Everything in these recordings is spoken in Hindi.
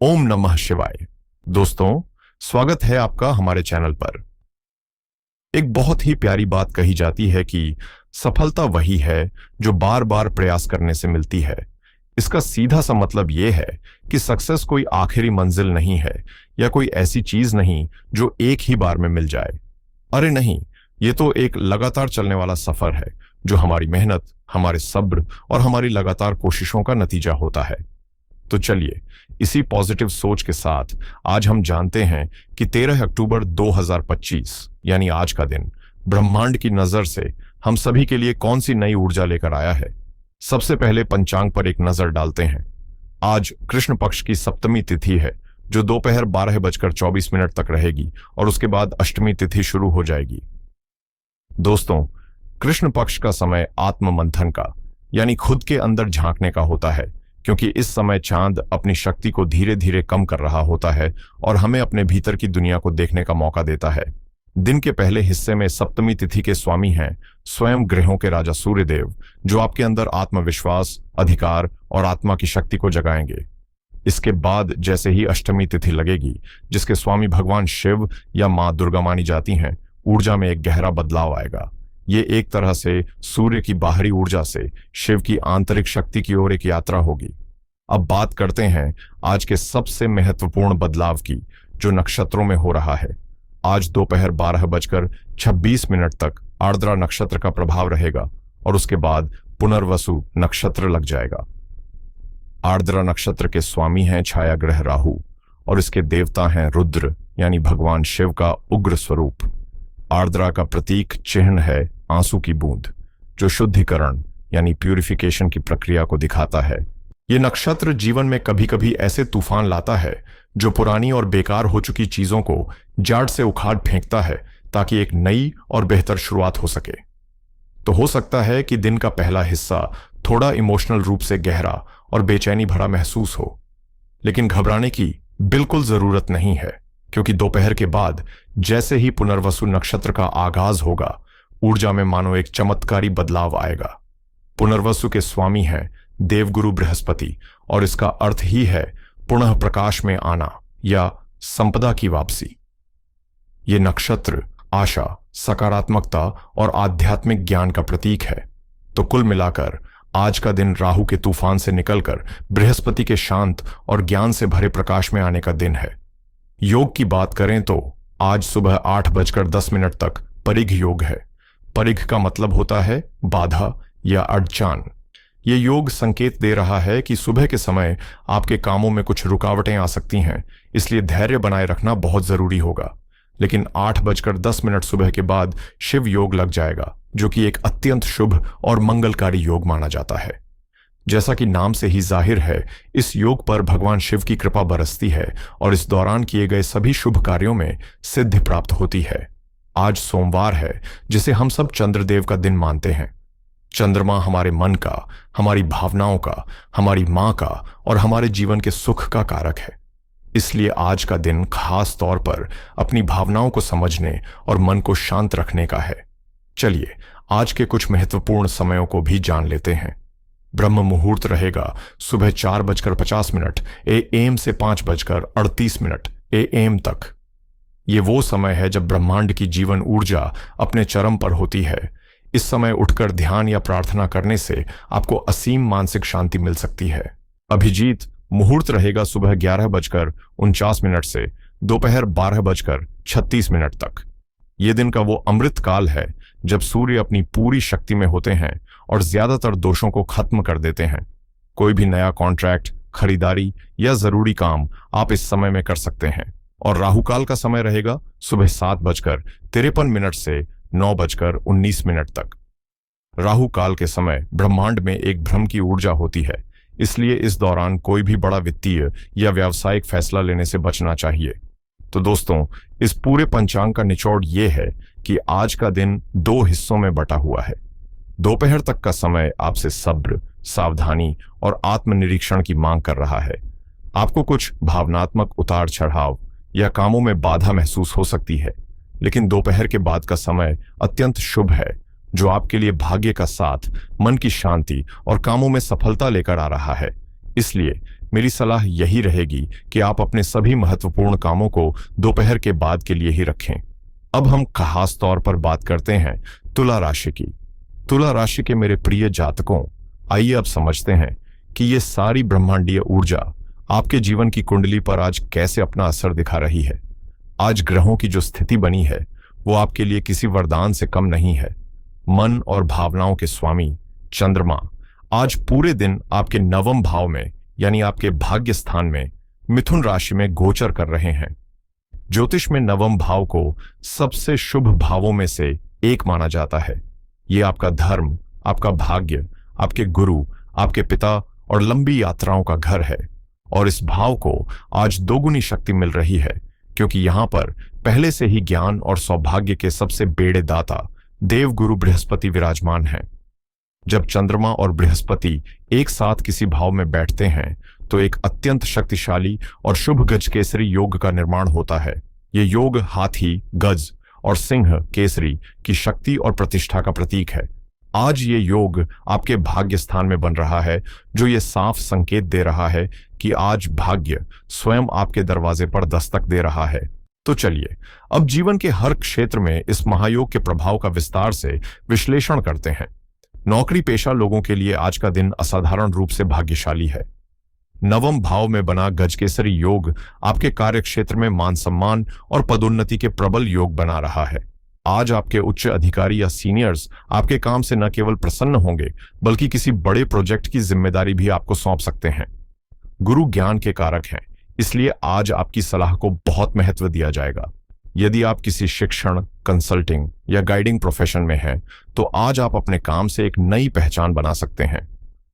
ओम नमः शिवाय। दोस्तों, स्वागत है आपका हमारे चैनल पर। एक बहुत ही प्यारी बात कही जाती है कि सफलता वही है जो बार बार प्रयास करने से मिलती है। इसका सीधा सा मतलब यह है कि सक्सेस कोई आखिरी मंजिल नहीं है या कोई ऐसी चीज नहीं जो एक ही बार में मिल जाए। अरे नहीं, ये तो एक लगातार चलने वाला सफर है जो हमारी मेहनत, हमारे सब्र और हमारी लगातार कोशिशों का नतीजा होता है। तो चलिए, इसी पॉजिटिव सोच के साथ आज हम जानते हैं कि 13 अक्टूबर 2025 यानी आज का दिन ब्रह्मांड की नजर से हम सभी के लिए कौन सी नई ऊर्जा लेकर आया है। सबसे पहले पंचांग पर एक नजर डालते हैं। आज कृष्ण पक्ष की सप्तमी तिथि है जो दोपहर 12:24 तक रहेगी और उसके बाद अष्टमी तिथि शुरू हो जाएगी। दोस्तों, कृष्ण पक्ष का समय आत्म मंथन का यानी खुद के अंदर झांकने का होता है, क्योंकि इस समय चांद अपनी शक्ति को धीरे धीरे कम कर रहा होता है और हमें अपने भीतर की दुनिया को देखने का मौका देता है। दिन के पहले हिस्से में सप्तमी तिथि के स्वामी हैं स्वयं ग्रहों के राजा सूर्यदेव, जो आपके अंदर आत्मविश्वास, अधिकार और आत्मा की शक्ति को जगाएंगे। इसके बाद जैसे ही अष्टमी तिथि लगेगी, जिसके स्वामी भगवान शिव या मां दुर्गा मानी जाती हैं, ऊर्जा में एक गहरा बदलाव आएगा। ये एक तरह से सूर्य की बाहरी ऊर्जा से शिव की आंतरिक शक्ति की ओर एक यात्रा होगी। अब बात करते हैं आज के सबसे महत्वपूर्ण बदलाव की, जो नक्षत्रों में हो रहा है। आज दोपहर 12:26 तक आर्द्रा नक्षत्र का प्रभाव रहेगा और उसके बाद पुनर्वसु नक्षत्र लग जाएगा। आर्द्रा नक्षत्र के स्वामी हैं छाया ग्रह राहु और इसके देवता हैं रुद्र यानी भगवान शिव का उग्र स्वरूप। आर्द्रा का प्रतीक चिन्ह है आंसू की बूंद, जो शुद्धिकरण यानी प्यूरिफिकेशन की प्रक्रिया को दिखाता है। ये नक्षत्र जीवन में कभी कभी ऐसे तूफान लाता है जो पुरानी और बेकार हो चुकी चीजों को जड़ से उखाड़ फेंकता है, ताकि एक नई और बेहतर शुरुआत हो सके। तो हो सकता है कि दिन का पहला हिस्सा थोड़ा इमोशनल रूप से गहरा और बेचैनी भरा महसूस हो, लेकिन घबराने की बिल्कुल जरूरत नहीं है, क्योंकि दोपहर के बाद जैसे ही पुनर्वसु नक्षत्र का आगाज होगा, ऊर्जा में मानो एक चमत्कारी बदलाव आएगा। पुनर्वसु के स्वामी हैं देवगुरु बृहस्पति और इसका अर्थ ही है पुनः प्रकाश में आना या संपदा की वापसी। ये नक्षत्र आशा, सकारात्मकता और आध्यात्मिक ज्ञान का प्रतीक है। तो कुल मिलाकर आज का दिन राहु के तूफान से निकलकर बृहस्पति के शांत और ज्ञान से भरे प्रकाश में आने का दिन है। योग की बात करें तो आज सुबह 8:10 तक परिघ योग है। परिघ का मतलब होता है बाधा या अड़चान। ये योग संकेत दे रहा है कि सुबह के समय आपके कामों में कुछ रुकावटें आ सकती हैं, इसलिए धैर्य बनाए रखना बहुत जरूरी होगा। लेकिन 8:10 सुबह के बाद शिव योग लग जाएगा, जो कि एक अत्यंत शुभ और मंगलकारी योग माना जाता है। जैसा कि नाम से ही जाहिर है, इस योग पर भगवान शिव की कृपा बरसती है और इस दौरान किए गए सभी शुभ कार्यों में सिद्धि प्राप्त होती है। आज सोमवार है, जिसे हम सब चंद्रदेव का दिन मानते हैं। चंद्रमा हमारे मन का, हमारी भावनाओं का, हमारी मां का और हमारे जीवन के सुख का कारक है। इसलिए आज का दिन खास तौर पर अपनी भावनाओं को समझने और मन को शांत रखने का है। चलिए, आज के कुछ महत्वपूर्ण समयों को भी जान लेते हैं। ब्रह्म मुहूर्त रहेगा सुबह 4:50 AM से 5:38 AM तक। ये वो समय है जब ब्रह्मांड की जीवन ऊर्जा अपने चरम पर होती है। इस समय उठकर ध्यान या प्रार्थना करने से आपको असीम मानसिक शांति मिल सकती है। अभिजीत मुहूर्त रहेगा सुबह 11:49 से दोपहर 12:36 तक। ये दिन का वो अमृत काल है जब सूर्य अपनी पूरी शक्ति में होते हैं और ज्यादातर दोषों को खत्म कर देते हैं। कोई भी नया कॉन्ट्रैक्ट, खरीदारी या जरूरी काम आप इस समय में कर सकते हैं। और राहुकाल का समय रहेगा सुबह 7:53 से 9:19 तक। राहु काल के समय ब्रह्मांड में एक भ्रम की ऊर्जा होती है, इसलिए इस दौरान कोई भी बड़ा वित्तीय या व्यावसायिक फैसला लेने से बचना चाहिए। तो दोस्तों, इस पूरे पंचांग का निचोड़ ये है कि आज का दिन 2 हिस्सों में बटा हुआ है। दोपहर तक का समय आपसे सब्र, सावधानी और आत्मनिरीक्षण की मांग कर रहा है। आपको कुछ भावनात्मक उतार चढ़ाव या कामों में बाधा महसूस हो सकती है, लेकिन दोपहर के बाद का समय अत्यंत शुभ है, जो आपके लिए भाग्य का साथ, मन की शांति और कामों में सफलता लेकर आ रहा है। इसलिए मेरी सलाह यही रहेगी कि आप अपने सभी महत्वपूर्ण कामों को दोपहर के बाद के लिए ही रखें। अब हम खास तौर पर बात करते हैं तुला राशि की। तुला राशि के मेरे प्रिय जातकों, आइए अब समझते हैं कि ये सारी ब्रह्मांडीय ऊर्जा आपके जीवन की कुंडली पर आज कैसे अपना असर दिखा रही है। आज ग्रहों की जो स्थिति बनी है वो आपके लिए किसी वरदान से कम नहीं है। मन और भावनाओं के स्वामी चंद्रमा आज पूरे दिन आपके नवम भाव में यानी आपके भाग्य स्थान में मिथुन राशि में गोचर कर रहे हैं। ज्योतिष में नवम भाव को सबसे शुभ भावों में से एक माना जाता है। ये आपका धर्म, आपका भाग्य, आपके गुरु, आपके पिता और लंबी यात्राओं का घर है। और इस भाव को आज दोगुनी शक्ति मिल रही है क्योंकि यहां पर पहले से ही ज्ञान और सौभाग्य के सबसे बेड़े दाता देवगुरु बृहस्पति विराजमान हैं। जब चंद्रमा और बृहस्पति एक साथ किसी भाव में बैठते हैं तो एक अत्यंत शक्तिशाली और शुभ गज केसरी योग का निर्माण होता है। ये योग हाथी, गज और सिंह केसरी की शक्ति और प्रतिष्ठा का प्रतीक है। आज ये योग आपके भाग्य स्थान में बन रहा है, जो ये साफ संकेत दे रहा है कि आज भाग्य स्वयं आपके दरवाजे पर दस्तक दे रहा है। तो चलिए अब जीवन के हर क्षेत्र में इस महायोग के प्रभाव का विस्तार से विश्लेषण करते हैं। नौकरी पेशा लोगों के लिए आज का दिन असाधारण रूप से भाग्यशाली है। नवम भाव में बना गजकेसरी योग आपके कार्य क्षेत्र में मान सम्मान और पदोन्नति के प्रबल योग बना रहा है। आज आपके उच्च अधिकारी या सीनियर्स आपके काम से न केवल प्रसन्न होंगे बल्कि किसी बड़े प्रोजेक्ट की जिम्मेदारी भी आपको सौंप सकते हैं। गुरु ज्ञान के कारक हैं, इसलिए आज आपकी सलाह को बहुत महत्व दिया जाएगा। यदि आप किसी शिक्षण, कंसल्टिंग या गाइडिंग प्रोफेशन में हैं तो आज आप अपने काम से एक नई पहचान बना सकते हैं।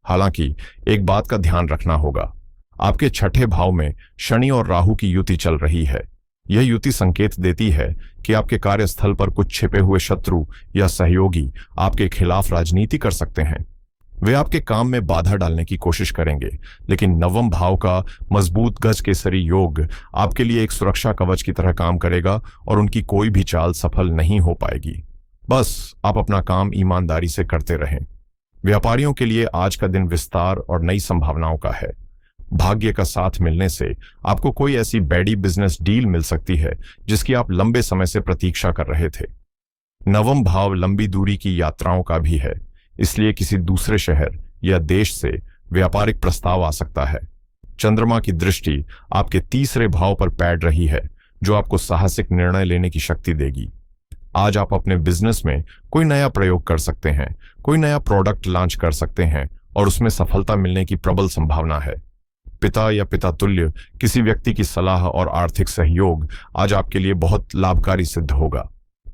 हालांकि एक बात का ध्यान रखना होगा, आपके छठे भाव में शनि और राहु की युति चल रही है। यह युति संकेत देती है कि आपके कार्यस्थल पर कुछ छिपे हुए शत्रु या सहयोगी आपके खिलाफ राजनीति कर सकते हैं। वे आपके काम में बाधा डालने की कोशिश करेंगे, लेकिन नवम भाव का मजबूत गज केसरी योग आपके लिए एक सुरक्षा कवच की तरह काम करेगा और उनकी कोई भी चाल सफल नहीं हो पाएगी। बस आप अपना काम ईमानदारी से करते रहें। व्यापारियों के लिए आज का दिन विस्तार और नई संभावनाओं का है। भाग्य का साथ मिलने से आपको कोई ऐसी बड़ी बिजनेस डील मिल सकती है जिसकी आप लंबे समय से प्रतीक्षा कर रहे थे। नवम भाव लंबी दूरी की यात्राओं का भी है, इसलिए किसी दूसरे शहर या देश से व्यापारिक प्रस्ताव आ सकता है। चंद्रमा की दृष्टि आपके तीसरे भाव पर पड़ रही है, जो आपको साहसिक निर्णय लेने की शक्ति देगी। आज आप अपने बिजनेस में कोई नया प्रयोग कर सकते हैं, कोई नया प्रोडक्ट लॉन्च कर सकते हैं और उसमें सफलता मिलने की प्रबल संभावना है। पिता या पिता तुल्य किसी व्यक्ति की सलाह और आर्थिक सहयोग आज आपके लिए बहुत लाभकारी सिद्ध होगा।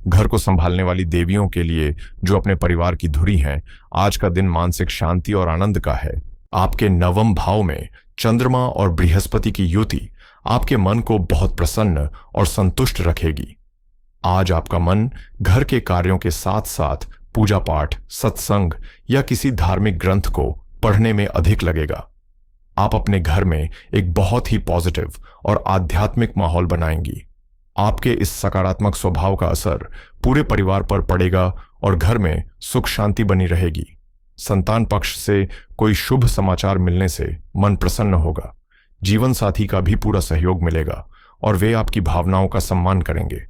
घर को संभालने वाली देवियों के लिए जो अपने परिवार की धुरी हैं, आज का दिन मानसिक शांति और आनंद का है। आपके नवम भाव में चंद्रमा और बृहस्पति की युति आपके मन को बहुत प्रसन्न और संतुष्ट रखेगी। आज आपका मन घर के कार्यों के साथ साथ पूजा पाठ, सत्संग या किसी धार्मिक ग्रंथ को पढ़ने में अधिक लगेगा। आप अपने घर में एक बहुत ही पॉजिटिव और आध्यात्मिक माहौल बनाएंगी। आपके इस सकारात्मक स्वभाव का असर पूरे परिवार पर पड़ेगा और घर में सुख शांति बनी रहेगी। संतान पक्ष से कोई शुभ समाचार मिलने से मन प्रसन्न होगा। जीवन साथी का भी पूरा सहयोग मिलेगा और वे आपकी भावनाओं का सम्मान करेंगे।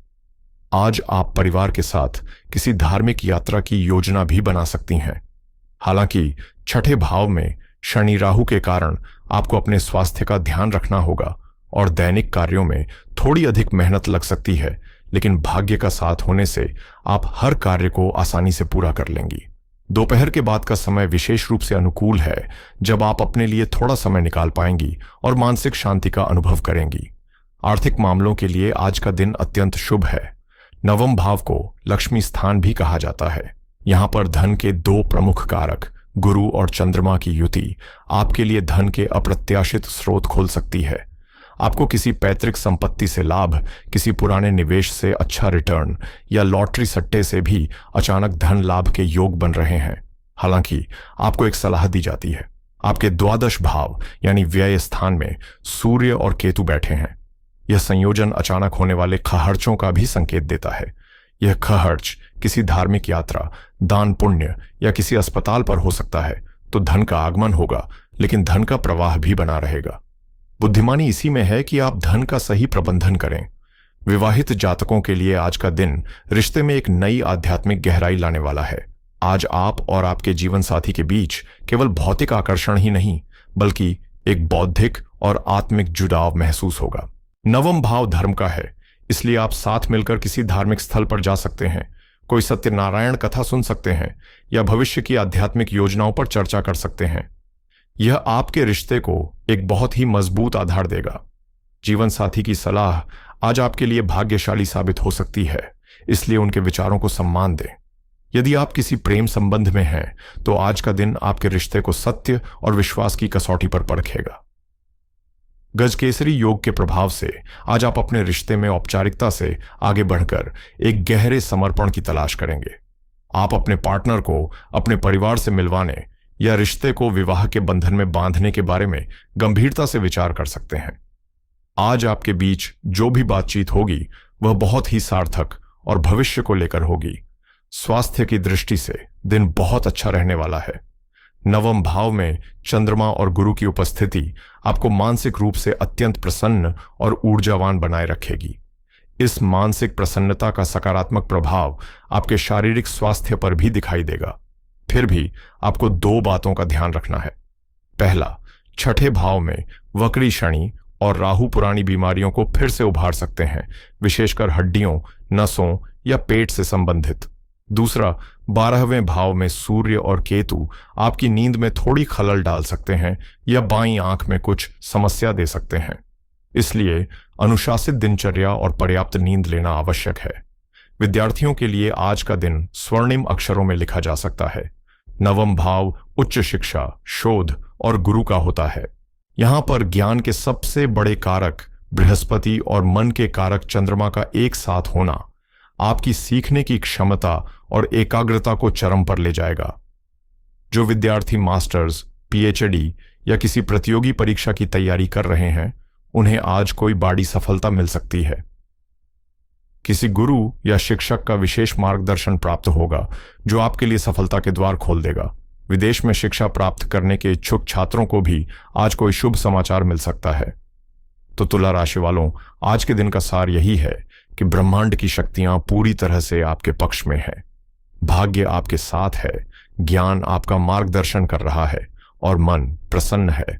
आज आप परिवार के साथ किसी धार्मिक यात्रा की योजना भी बना सकती हैं। हालांकि छठे भाव में शनि राहु के कारण आपको अपने स्वास्थ्य का ध्यान रखना होगा और दैनिक कार्यों में थोड़ी अधिक मेहनत लग सकती है, लेकिन भाग्य का साथ होने से आप हर कार्य को आसानी से पूरा कर लेंगी। दोपहर के बाद का समय विशेष रूप से अनुकूल है, जब आप अपने लिए थोड़ा समय निकाल पाएंगी और मानसिक शांति का अनुभव करेंगी। आर्थिक मामलों के लिए आज का दिन अत्यंत शुभ है। नवम भाव को लक्ष्मी स्थान भी कहा जाता है। यहाँ पर धन के दो प्रमुख कारक गुरु और चंद्रमा की युति आपके लिए धन के अप्रत्याशित स्रोत खोल सकती है। आपको किसी पैतृक संपत्ति से लाभ, किसी पुराने निवेश से अच्छा रिटर्न या लॉटरी सट्टे से भी अचानक धन लाभ के योग बन रहे हैं। हालांकि आपको एक सलाह दी जाती है। आपके द्वादश भाव यानी व्यय स्थान में सूर्य और केतु बैठे हैं। यह संयोजन अचानक होने वाले खर्चों का भी संकेत देता है। यह खर्च किसी धार्मिक यात्रा, दान पुण्य या किसी अस्पताल पर हो सकता है, तो धन का आगमन होगा, लेकिन धन का प्रवाह भी बना रहेगा। बुद्धिमानी इसी में है कि आप धन का सही प्रबंधन करें। विवाहित जातकों के लिए आज का दिन रिश्ते में एक नई आध्यात्मिक गहराई लाने वाला है। आज आप और आपके जीवन साथी के बीच केवल भौतिक आकर्षण ही नहीं, बल्कि एक बौद्धिक और आत्मिक जुड़ाव महसूस होगा। नवम भाव धर्म का है, इसलिए आप साथ मिलकर किसी धार्मिक स्थल पर जा सकते हैं, कोई सत्यनारायण कथा सुन सकते हैं या भविष्य की आध्यात्मिक योजनाओं पर चर्चा कर सकते हैं। यह आपके रिश्ते को एक बहुत ही मजबूत आधार देगा। जीवन साथी की सलाह आज आपके लिए भाग्यशाली साबित हो सकती है, इसलिए उनके विचारों को सम्मान दें। यदि आप किसी प्रेम संबंध में हैं, तो आज का दिन आपके रिश्ते को सत्य और विश्वास की कसौटी पर परखेगा। गजकेसरी योग के प्रभाव से आज आप अपने रिश्ते में औपचारिकता से आगे बढ़कर एक गहरे समर्पण की तलाश करेंगे। आप अपने पार्टनर को अपने परिवार से मिलवाने या रिश्ते को विवाह के बंधन में बांधने के बारे में गंभीरता से विचार कर सकते हैं। आज आपके बीच जो भी बातचीत होगी वह बहुत ही सार्थक और भविष्य को लेकर होगी। स्वास्थ्य की दृष्टि से दिन बहुत अच्छा रहने वाला है। नवम भाव में चंद्रमा और गुरु की उपस्थिति आपको मानसिक रूप से अत्यंत प्रसन्न और ऊर्जावान बनाए रखेगी। इस मानसिक प्रसन्नता का सकारात्मक प्रभाव आपके शारीरिक स्वास्थ्य पर भी दिखाई देगा। फिर भी आपको दो बातों का ध्यान रखना है। पहला, छठे भाव में वक्री शनि और राहु पुरानी बीमारियों को फिर से उभार सकते हैं, विशेषकर हड्डियों, नसों या पेट से संबंधित। दूसरा, 12वें भाव में सूर्य और केतु आपकी नींद में थोड़ी खलल डाल सकते हैं या बाईं आंख में कुछ समस्या दे सकते हैं। इसलिए अनुशासित दिनचर्या और पर्याप्त नींद लेना आवश्यक है। विद्यार्थियों के लिए आज का दिन स्वर्णिम अक्षरों में लिखा जा सकता है। नवम भाव उच्च शिक्षा, शोध और गुरु का होता है। यहां पर ज्ञान के सबसे बड़े कारक बृहस्पति और मन के कारक चंद्रमा का एक साथ होना आपकी सीखने की क्षमता और एकाग्रता को चरम पर ले जाएगा। जो विद्यार्थी मास्टर्स, पीएचडी या किसी प्रतियोगी परीक्षा की तैयारी कर रहे हैं, उन्हें आज कोई बड़ी सफलता मिल सकती है। किसी गुरु या शिक्षक का विशेष मार्गदर्शन प्राप्त होगा जो आपके लिए सफलता के द्वार खोल देगा। विदेश में शिक्षा प्राप्त करने के इच्छुक छात्रों को भी आज कोई शुभ समाचार मिल सकता है। तो तुला राशि वालों, आज के दिन का सार यही है कि ब्रह्मांड की शक्तियां पूरी तरह से आपके पक्ष में है। भाग्य आपके साथ है, ज्ञान आपका मार्गदर्शन कर रहा है और मन प्रसन्न है।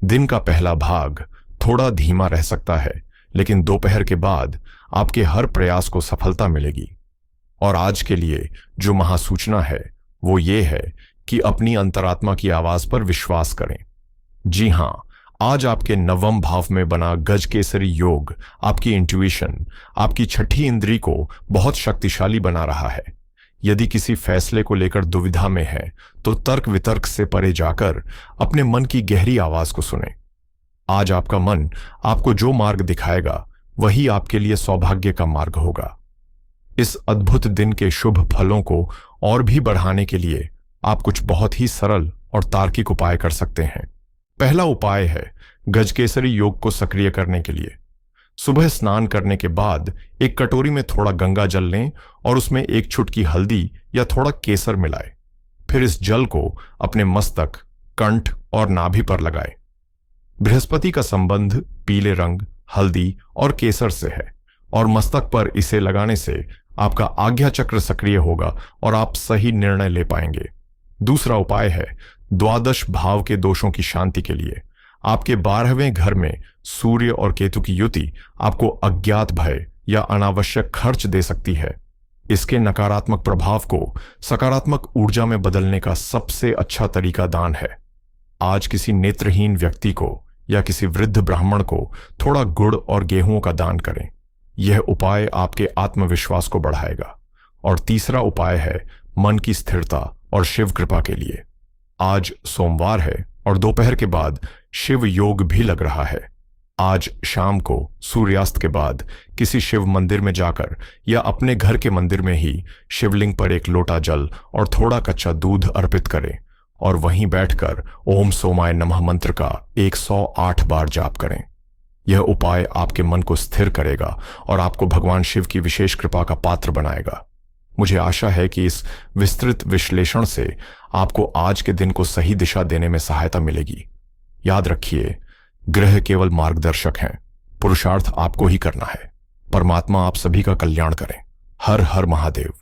दिन का पहला भाग थोड़ा धीमा रह सकता है, लेकिन दोपहर के बाद आपके हर प्रयास को सफलता मिलेगी। और आज के लिए जो महासूचना है वो ये है कि अपनी अंतरात्मा की आवाज पर विश्वास करें। जी हां, आज आपके नवम भाव में बना गजकेसरी योग आपकी इंट्यूशन, आपकी छठी इंद्री को बहुत शक्तिशाली बना रहा है। यदि किसी फैसले को लेकर दुविधा में है तो तर्क वितर्क से परे जाकर अपने मन की गहरी आवाज को सुने। आज आपका मन आपको जो मार्ग दिखाएगा वही आपके लिए सौभाग्य का मार्ग होगा। इस अद्भुत दिन के शुभ फलों को और भी बढ़ाने के लिए आप कुछ बहुत ही सरल और तार्किक उपाय कर सकते हैं। पहला उपाय है गजकेसरी योग को सक्रिय करने के लिए सुबह स्नान करने के बाद एक कटोरी में थोड़ा गंगा जल लें और उसमें एक चुटकी हल्दी या थोड़ा केसर मिलाएं। फिर इस जल को अपने मस्तक, कंठ और नाभि पर लगाएं। बृहस्पति का संबंध पीले रंग, हल्दी और केसर से है और मस्तक पर इसे लगाने से आपका आज्ञा चक्र सक्रिय होगा और आप सही निर्णय ले पाएंगे। दूसरा उपाय है द्वादश भाव के दोषों की शांति के लिए। आपके 12वें घर में सूर्य और केतु की युति आपको अज्ञात भय या अनावश्यक खर्च दे सकती है। इसके नकारात्मक प्रभाव को सकारात्मक ऊर्जा में बदलने का सबसे अच्छा तरीका दान है। आज किसी नेत्रहीन व्यक्ति को या किसी वृद्ध ब्राह्मण को थोड़ा गुड़ और गेहूं का दान करें। यह उपाय आपके आत्मविश्वास को बढ़ाएगा। और तीसरा उपाय है मन की स्थिरता और शिव कृपा के लिए। आज सोमवार है और दोपहर के बाद शिव योग भी लग रहा है। आज शाम को सूर्यास्त के बाद किसी शिव मंदिर में जाकर या अपने घर के मंदिर में ही शिवलिंग पर एक लोटा जल और थोड़ा कच्चा दूध अर्पित करें और वहीं बैठकर ओम सोमाय नमः मंत्र का 108 बार जाप करें। यह उपाय आपके मन को स्थिर करेगा और आपको भगवान शिव की विशेष कृपा का पात्र बनाएगा। मुझे आशा है कि इस विस्तृत विश्लेषण से आपको आज के दिन को सही दिशा देने में सहायता मिलेगी। याद रखिए, ग्रह केवल मार्गदर्शक हैं, पुरुषार्थ आपको ही करना है। परमात्मा आप सभी का कल्याण करें। हर हर महादेव।